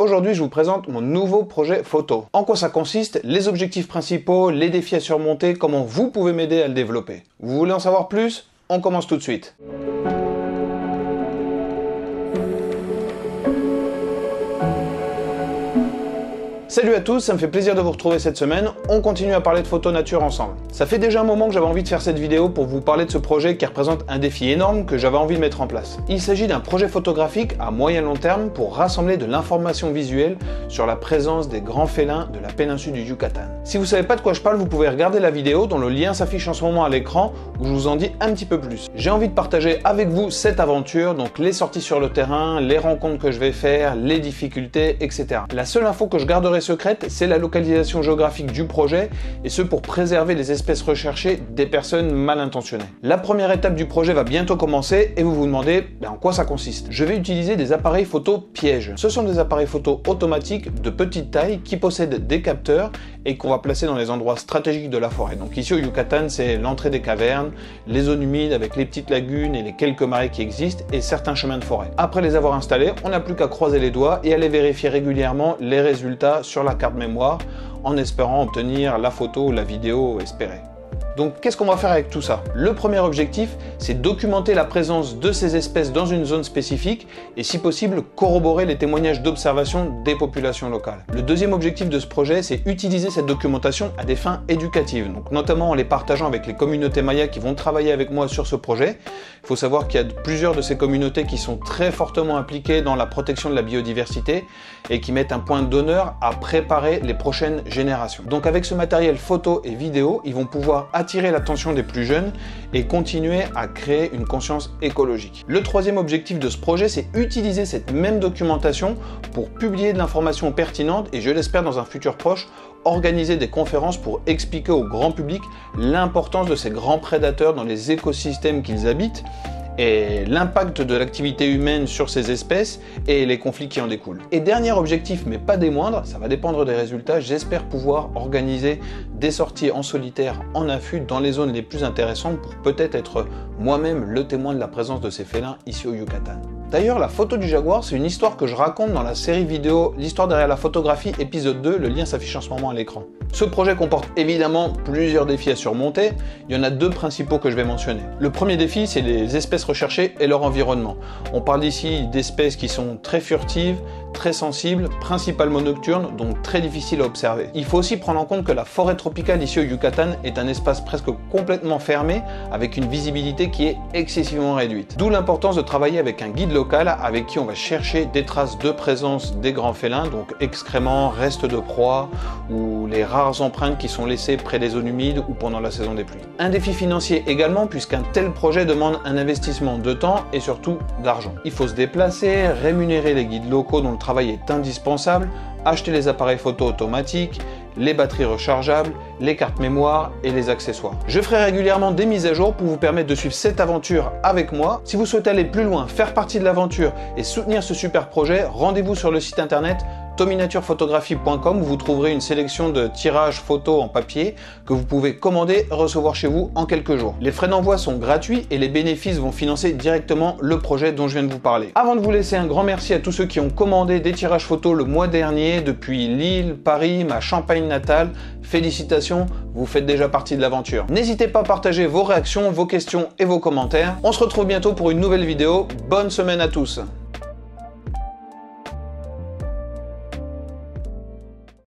Aujourd'hui, je vous présente mon nouveau projet photo. En quoi ça consiste, les objectifs principaux, les défis à surmonter, comment vous pouvez m'aider à le développer. Vous voulez en savoir plus? On commence tout de suite. Salut à tous, ça me fait plaisir de vous retrouver cette semaine. On continue à parler de photo nature ensemble. Ça fait déjà un moment que j'avais envie de faire cette vidéo pour vous parler de ce projet qui représente un défi énorme que j'avais envie de mettre en place. Il s'agit d'un projet photographique à moyen long terme pour rassembler de l'information visuelle sur la présence des grands félins de la péninsule du Yucatan. Si vous savez pas de quoi je parle, vous pouvez regarder la vidéo dont le lien s'affiche en ce moment à l'écran où je vous en dis un petit peu plus. J'ai envie de partager avec vous cette aventure, donc les sorties sur le terrain, les rencontres que je vais faire, les difficultés, etc. La seule info que je garderai secrète, c'est la localisation géographique du projet, et ce pour préserver les espèces recherchées des personnes mal intentionnées. La première étape du projet va bientôt commencer et vous vous demandez en quoi ça consiste. Je vais utiliser des appareils photo pièges. Ce sont des appareils photo automatiques de petite taille qui possèdent des capteurs et qu'on va placer dans les endroits stratégiques de la forêt. Donc ici au Yucatan, c'est l'entrée des cavernes, les zones humides avec les petites lagunes et les quelques marais qui existent et certains chemins de forêt. Après les avoir installés, on n'a plus qu'à croiser les doigts et aller vérifier régulièrement les résultats sur la carte mémoire en espérant obtenir la photo ou la vidéo espérée. Donc qu'est-ce qu'on va faire avec tout ça? Le premier objectif, c'est documenter la présence de ces espèces dans une zone spécifique et si possible corroborer les témoignages d'observation des populations locales. Le deuxième objectif de ce projet, c'est utiliser cette documentation à des fins éducatives, donc notamment en les partageant avec les communautés mayas qui vont travailler avec moi sur ce projet. Il faut savoir qu'il y a plusieurs de ces communautés qui sont très fortement impliquées dans la protection de la biodiversité et qui mettent un point d'honneur à préparer les prochaines générations. Donc avec ce matériel photo et vidéo, ils vont pouvoir attirer l'attention des plus jeunes et continuer à créer une conscience écologique. Le troisième objectif de ce projet, c'est utiliser cette même documentation pour publier de l'information pertinente et, je l'espère dans un futur proche, organiser des conférences pour expliquer au grand public l'importance de ces grands prédateurs dans les écosystèmes qu'ils habitent et l'impact de l'activité humaine sur ces espèces et les conflits qui en découlent. Et dernier objectif, mais pas des moindres, ça va dépendre des résultats, j'espère pouvoir organiser des sorties en solitaire en affût dans les zones les plus intéressantes pour peut-être être moi-même le témoin de la présence de ces félins ici au Yucatan. D'ailleurs, la photo du jaguar, c'est une histoire que je raconte dans la série vidéo L'histoire derrière la photographie, épisode 2, le lien s'affiche en ce moment à l'écran. Ce projet comporte évidemment plusieurs défis à surmonter, il y en a deux principaux que je vais mentionner. Le premier défi, c'est les espèces recherchées et leur environnement. On parle ici d'espèces qui sont très furtives, très sensibles, principalement nocturnes, donc très difficiles à observer. Il faut aussi prendre en compte que la forêt tropicale ici au Yucatan est un espace presque complètement fermé, avec une visibilité qui est excessivement réduite. D'où l'importance de travailler avec un guide local avec qui on va chercher des traces de présence des grands félins, donc excréments, restes de proie ou les rares empreintes qui sont laissées près des zones humides ou pendant la saison des pluies. Un défi financier également, puisqu'un tel projet demande un investissement de temps et surtout d'argent. Il faut se déplacer, rémunérer les guides locaux dont le travail est indispensable, acheter les appareils photo automatiques, les batteries rechargeables, les cartes mémoire et les accessoires. Je ferai régulièrement des mises à jour pour vous permettre de suivre cette aventure avec moi. Si vous souhaitez aller plus loin, faire partie de l'aventure et soutenir ce super projet, rendez-vous sur le site internet tominaturephotography.com où vous trouverez une sélection de tirages photos en papier que vous pouvez commander et recevoir chez vous en quelques jours. Les frais d'envoi sont gratuits et les bénéfices vont financer directement le projet dont je viens de vous parler. Avant de vous laisser, un grand merci à tous ceux qui ont commandé des tirages photos le mois dernier depuis Lille, Paris, ma Champagne natale. Félicitations, vous faites déjà partie de l'aventure. N'hésitez pas à partager vos réactions, vos questions et vos commentaires. On se retrouve bientôt pour une nouvelle vidéo. Bonne semaine à tous.